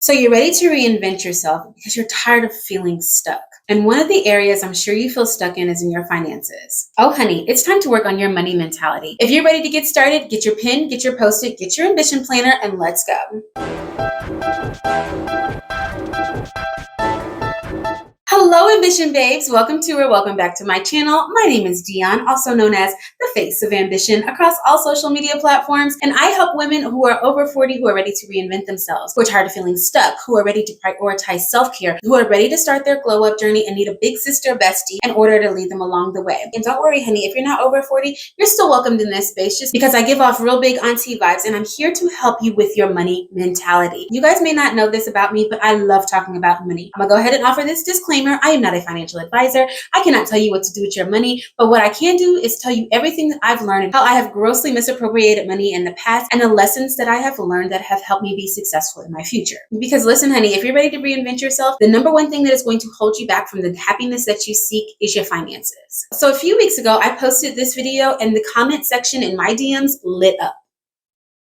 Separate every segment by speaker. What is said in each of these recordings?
Speaker 1: So you're ready to reinvent yourself because you're tired of feeling stuck. And one of the areas I'm sure you feel stuck in is in your finances. Oh, honey, it's time to work on your money mentality. If you're ready to get started, get your pen, get your Post-it, get your ambition planner, and let's go. Hello, Ambition Babes. Welcome back to my channel. My name is Dion, also known as the Face of Ambition, across all social media platforms. And I help women who are over 40 who are ready to reinvent themselves, who are tired of feeling stuck, who are ready to prioritize self-care, who are ready to start their glow up journey and need a big sister bestie in order to lead them along the way. And don't worry, honey, if you're not over 40, you're still welcomed in this space just because I give off real big auntie vibes and I'm here to help you with your money mentality. You guys may not know this about me, but I love talking about money. I'm gonna go ahead and offer this disclaimer. I am not a financial advisor. I cannot tell you what to do with your money, but what I can do is tell you everything that I've learned and how I have grossly misappropriated money in the past and the lessons that I have learned that have helped me be successful in my future. Because listen, honey, if you're ready to reinvent yourself, the number one thing that is going to hold you back from the happiness that you seek is your finances. So a few weeks ago, I posted this video and the comment section in my DMs lit up.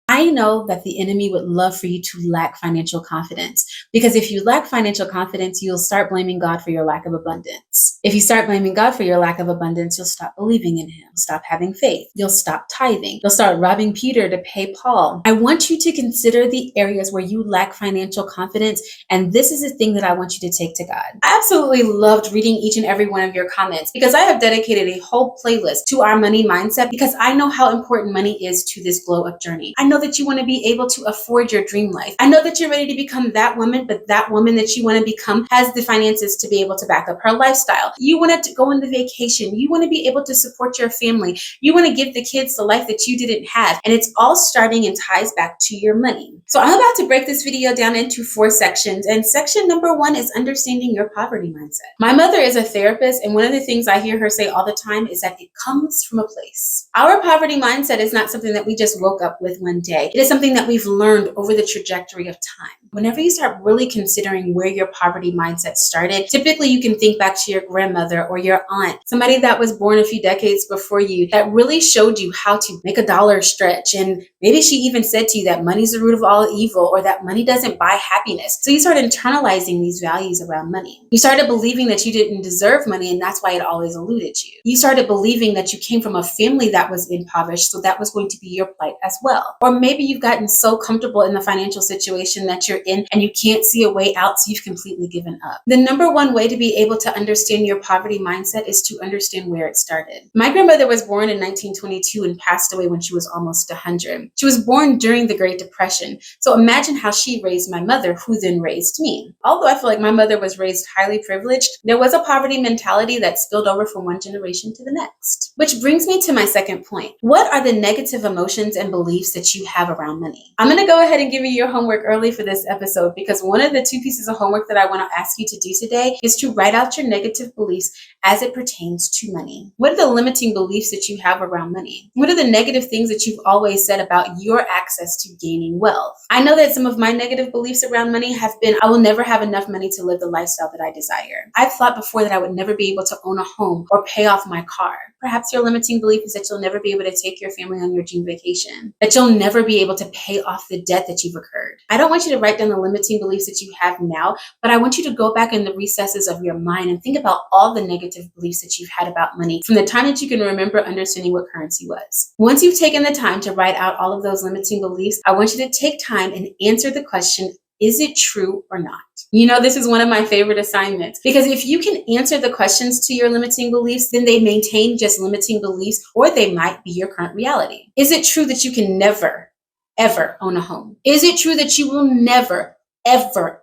Speaker 1: I know that the enemy would love for you to lack financial confidence, because if you lack financial confidence, you'll start blaming God for your lack of abundance. If you start blaming God for your lack of abundance, you'll stop believing in him, stop having faith, you'll stop tithing, you'll start robbing Peter to pay Paul. I want you to consider the areas where you lack financial confidence, and this is the thing that I want you to take to God. I absolutely loved reading each and every one of your comments because I have dedicated a whole playlist to our money mindset because I know how important money is to this glow up journey. I know that you want to be able to afford your dream life. I know that you're ready to become that woman, but that woman that you want to become has the finances to be able to back up her lifestyle. You want to go on the vacation. You want to be able to support your family. You want to give the kids the life that you didn't have. And it's all starting and ties back to your money. So I'm about to break this video down into 4 sections. And section number 1 is understanding your poverty mindset. My mother is a therapist, and one of the things I hear her say all the time is that it comes from a place. Our poverty mindset is not something that we just woke up with one day. It is something that we've learned over the trajectory of time. Whenever you start really considering where your poverty mindset started, typically you can think back to your grandmother or your aunt, somebody that was born a few decades before you that really showed you how to make a dollar stretch. And maybe she even said to you that money's the root of all evil, or that money doesn't buy happiness. So you started internalizing these values around money. You started believing that you didn't deserve money, and that's why it always eluded you. You started believing that you came from a family that was impoverished, so that was going to be your plight as well. Or maybe you've gotten so comfortable in the financial situation that you're in and you can't see a way out, so you've completely given up. The number one way to be able to understand your poverty mindset is to understand where it started. My grandmother was born in 1922 and passed away when she was almost 100. She was born during the Great Depression. So imagine how she raised my mother, who then raised me. Although I feel like my mother was raised highly privileged, there was a poverty mentality that spilled over from one generation to the next. Which brings me to my second point. What are the negative emotions and beliefs that you have around money? I'm going to go ahead and give you your homework early for this episode because one of the 2 pieces of homework that I want to ask you to do today is to write out your negative beliefs as it pertains to money. What are the limiting beliefs that you have around money? What are the negative things that you've always said about your access to gaining wealth? I know that some of my negative beliefs around money have been, I will never have enough money to live the lifestyle that I desire. I've thought before that I would never be able to own a home or pay off my car. Perhaps your limiting belief is that you'll never be able to take your family on your dream vacation, that you'll never be able to pay off the debt that you've incurred. I don't want you to write down the limiting beliefs that you have now, but I want you to go back in the recesses of your mind and think about all the negative beliefs that you've had about money from the time that you can remember understanding what currency was. Once you've taken the time to write out all of those limiting beliefs, I want you to take time and answer the question, is it true or not? You know, this is one of my favorite assignments because if you can answer the questions to your limiting beliefs, then they maintain just limiting beliefs, or they might be your current reality. Is it true that you can never, ever own a home? Is it true that you will never, ever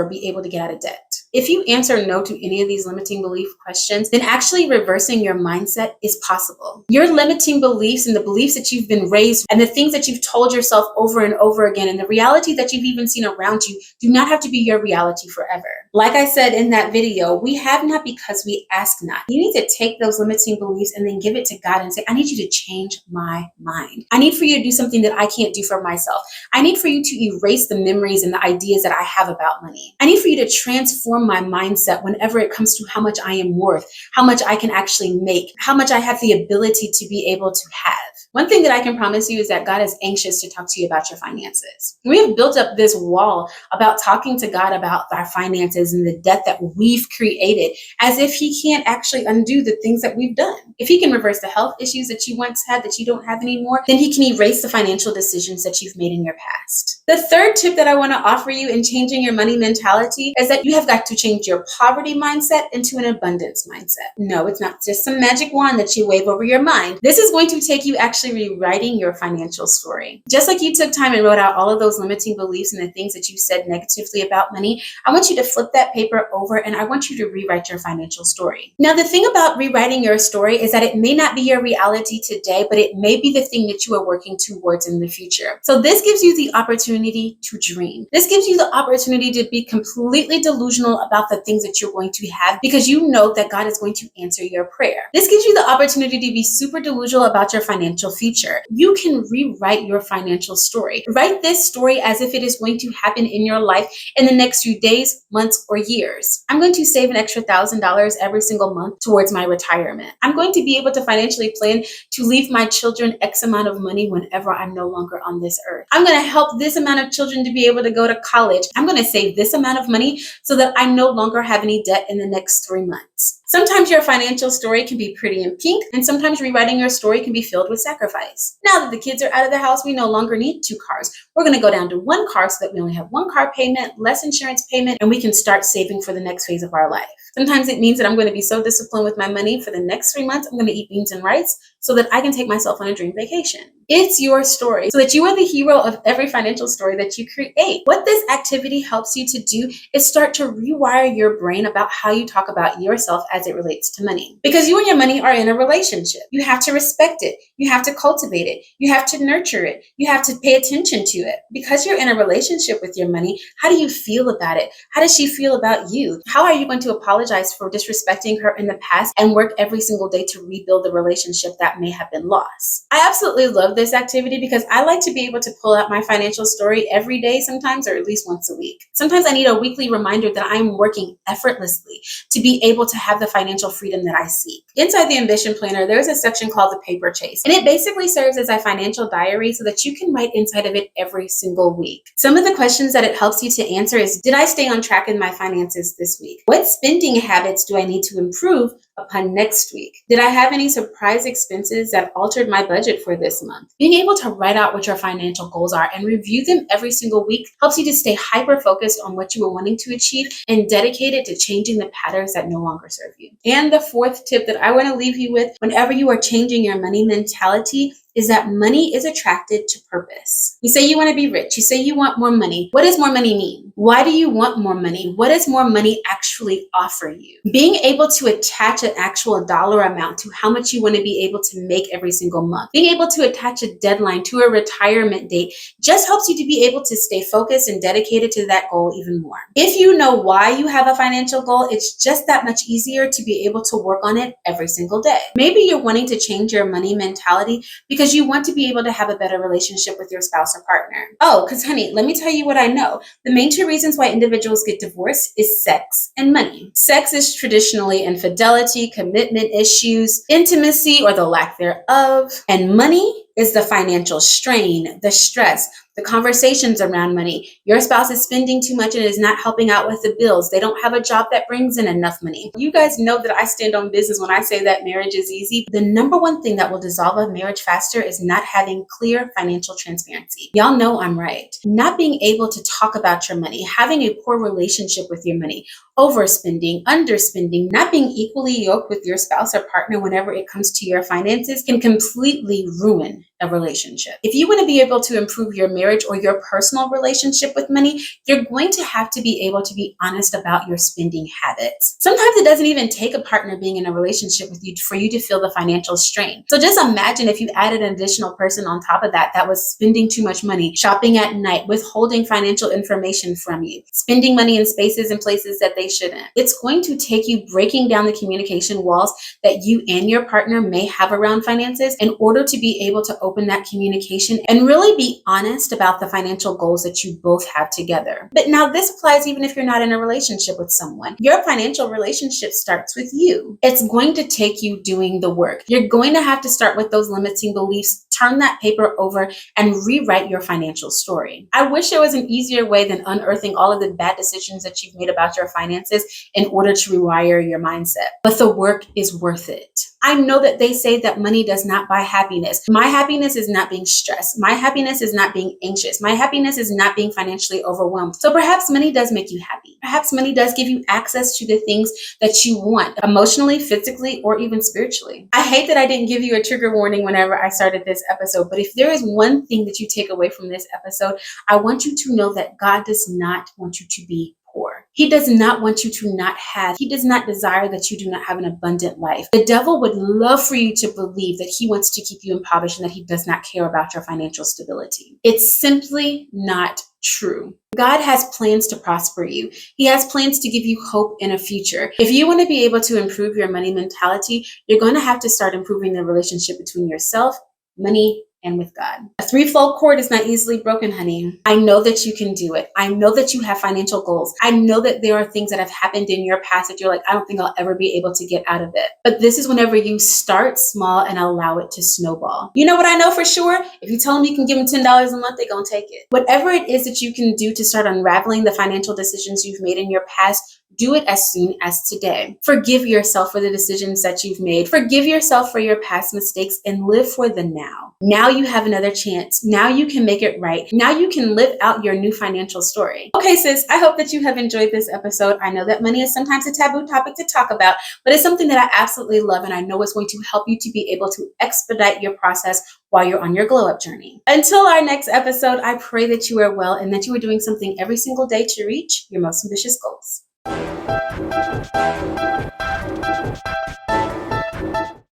Speaker 1: be able to get out of debt? If you answer no to any of these limiting belief questions, then actually reversing your mindset is possible. Your limiting beliefs and the beliefs that you've been raised and the things that you've told yourself over and over again and the reality that you've even seen around you do not have to be your reality forever. Like I said in that video, we have not because we ask not. You need to take those limiting beliefs and then give it to God and say, I need you to change my mind. I need for you to do something that I can't do for myself. I need for you to erase the memories and the ideas that I have about money. I need for you to transform my mindset whenever it comes to how much I am worth, how much I can actually make, how much I have the ability to be able to have. One thing that I can promise you is that God is anxious to talk to you about your finances. We have built up this wall about talking to God about our finances and the debt that we've created, as if he can't actually undo the things that we've done. If he can reverse the health issues that you once had that you don't have anymore, then he can erase the financial decisions that you've made in your past. The third tip that I want to offer you in changing your money mentality is that you have got to change your poverty mindset into an abundance mindset. No, it's not just some magic wand that you wave over your mind. This is going to take you actually rewriting your financial story. Just like you took time and wrote out all of those limiting beliefs and the things that you said negatively about money, I want you to flip that paper over and I want you to rewrite your financial story. Now, the thing about rewriting your story is that it may not be your reality today, but it may be the thing that you are working towards in the future. So this gives you the opportunity to dream. This gives you the opportunity to be completely delusional about the things that you're going to have because you know that God is going to answer your prayer. This gives you the opportunity to be super delusional about your financial future. You can rewrite your financial story. Write this story as if it is going to happen in your life in the next few days, months, or years. I'm going to save an extra $1,000 every single month towards my retirement. I'm going to be able to financially plan to leave my children X amount of money whenever I'm no longer on this earth. I'm going to help this amount of children to be able to go to college. I'm going to save this amount of money so that I no longer have any debt in the next 3 months. Sometimes your financial story can be pretty and pink, and sometimes rewriting your story can be filled with sacrifice. Now that the kids are out of the house, we no longer need 2 cars. We're going to go down to 1 car so that we only have 1 car payment, less insurance payment, and we can start saving for the next phase of our life. Sometimes it means that I'm going to be so disciplined with my money for the next 3 months, I'm going to eat beans and rice so that I can take myself on a dream vacation. It's your story so that you are the hero of every financial story that you create. What this activity helps you to do is start to rewire your brain about how you talk about yourself as it relates to money. Because you and your money are in a relationship. You have to respect it. You have to cultivate it. You have to nurture it. You have to pay attention to it. Because you're in a relationship with your money, how do you feel about it? How does she feel about you? How are you going to apologize for disrespecting her in the past and work every single day to rebuild the relationship that may have been lost? I absolutely love this activity because I like to be able to pull out my financial story every day sometimes, or at least once a week. Sometimes I need a weekly reminder that I'm working effortlessly to be able to have the financial freedom that I seek. Inside the Ambition Planner, there's a section called the Paper Chase, and it basically serves as a financial diary so that you can write inside of it every single week. Some of the questions that it helps you to answer is, did I stay on track in my finances this week? What spending habits do I need to improve upon next week? Did I have any surprise expenses that altered my budget for this month? Being able to write out what your financial goals are and review them every single week helps you to stay hyper-focused on what you are wanting to achieve and dedicated to changing the patterns that no longer serve you. And the fourth tip that I want to leave you with whenever you are changing your money mentality is that money is attracted to purpose. You say you want to be rich. You say you want more money. What does more money mean? Why do you want more money? What does more money actually offer you? Being able to attach an actual dollar amount to how much you want to be able to make every single month, being able to attach a deadline to a retirement date just helps you to be able to stay focused and dedicated to that goal even more. If you know why you have a financial goal, it's just that much easier to be able to work on it every single day. Maybe you're wanting to change your money mentality because you want to be able to have a better relationship with your spouse or partner. Oh, because honey, let me tell you what I know. The main 2 reasons why individuals get divorced is sex and money. Sex is traditionally infidelity, commitment issues, intimacy or the lack thereof, and money is the financial strain, the stress, the conversations around money. Your spouse is spending too much and is not helping out with the bills. They don't have a job that brings in enough money. You guys know that I stand on business when I say that marriage is easy. The number one thing that will dissolve a marriage faster is not having clear financial transparency. Y'all know I'm right. Not being able to talk about your money, having a poor relationship with your money, overspending, underspending, not being equally yoked with your spouse or partner whenever it comes to your finances can completely ruin a relationship. If you want to be able to improve your marriage or your personal relationship with money, you're going to have to be able to be honest about your spending habits. Sometimes it doesn't even take a partner being in a relationship with you for you to feel the financial strain. So just imagine if you added an additional person on top of that was spending too much money, shopping at night, withholding financial information from you, spending money in spaces and places that they shouldn't. It's going to take you breaking down the communication walls that you and your partner may have around finances in order to be able to open that communication and really be honest about the financial goals that you both have together. But now this applies even if you're not in a relationship with someone. Your financial relationship starts with you. It's going to take you doing the work. You're going to have to start with those limiting beliefs, turn that paper over, and rewrite your financial story. I wish there was an easier way than unearthing all of the bad decisions that you've made about your finances in order to rewire your mindset. But the work is worth it. I know that they say that money does not buy happiness. My happiness is not being stressed. My happiness is not being anxious. My happiness is not being financially overwhelmed. So perhaps money does make you happy. Perhaps money does give you access to the things that you want, emotionally, physically, or even spiritually. I hate that I didn't give you a trigger warning whenever I started this episode, but if there is one thing that you take away from this episode, I want you to know that God does not want you to be poor. He does not want you to not have. He does not desire that you do not have an abundant life. The devil would love for you to believe that he wants to keep you impoverished and that he does not care about your financial stability. It's simply not true. God has plans to prosper you. He has plans to give you hope in a future. If you want to be able to improve your money mentality, you're going to have to start improving the relationship between yourself, money, and with God. A threefold cord is not easily broken, honey. I know that you can do it. I know that you have financial goals. I know that there are things that have happened in your past that you're like, I don't think I'll ever be able to get out of it. But this is whenever you start small and allow it to snowball. You know what I know for sure? If you tell them you can give them $10 a month, they're going to take it. Whatever it is that you can do to start unraveling the financial decisions you've made in your past, do it as soon as today. Forgive yourself for the decisions that you've made. Forgive yourself for your past mistakes and live for the now. Now you have another chance. Now you can make it right. Now you can live out your new financial story. Okay, sis, I hope that you have enjoyed this episode. I know that money is sometimes a taboo topic to talk about, but it's something that I absolutely love, and I know it's going to help you to be able to expedite your process while you're on your glow up journey. Until our next episode, I pray that you are well and that you are doing something every single day to reach your most ambitious goals.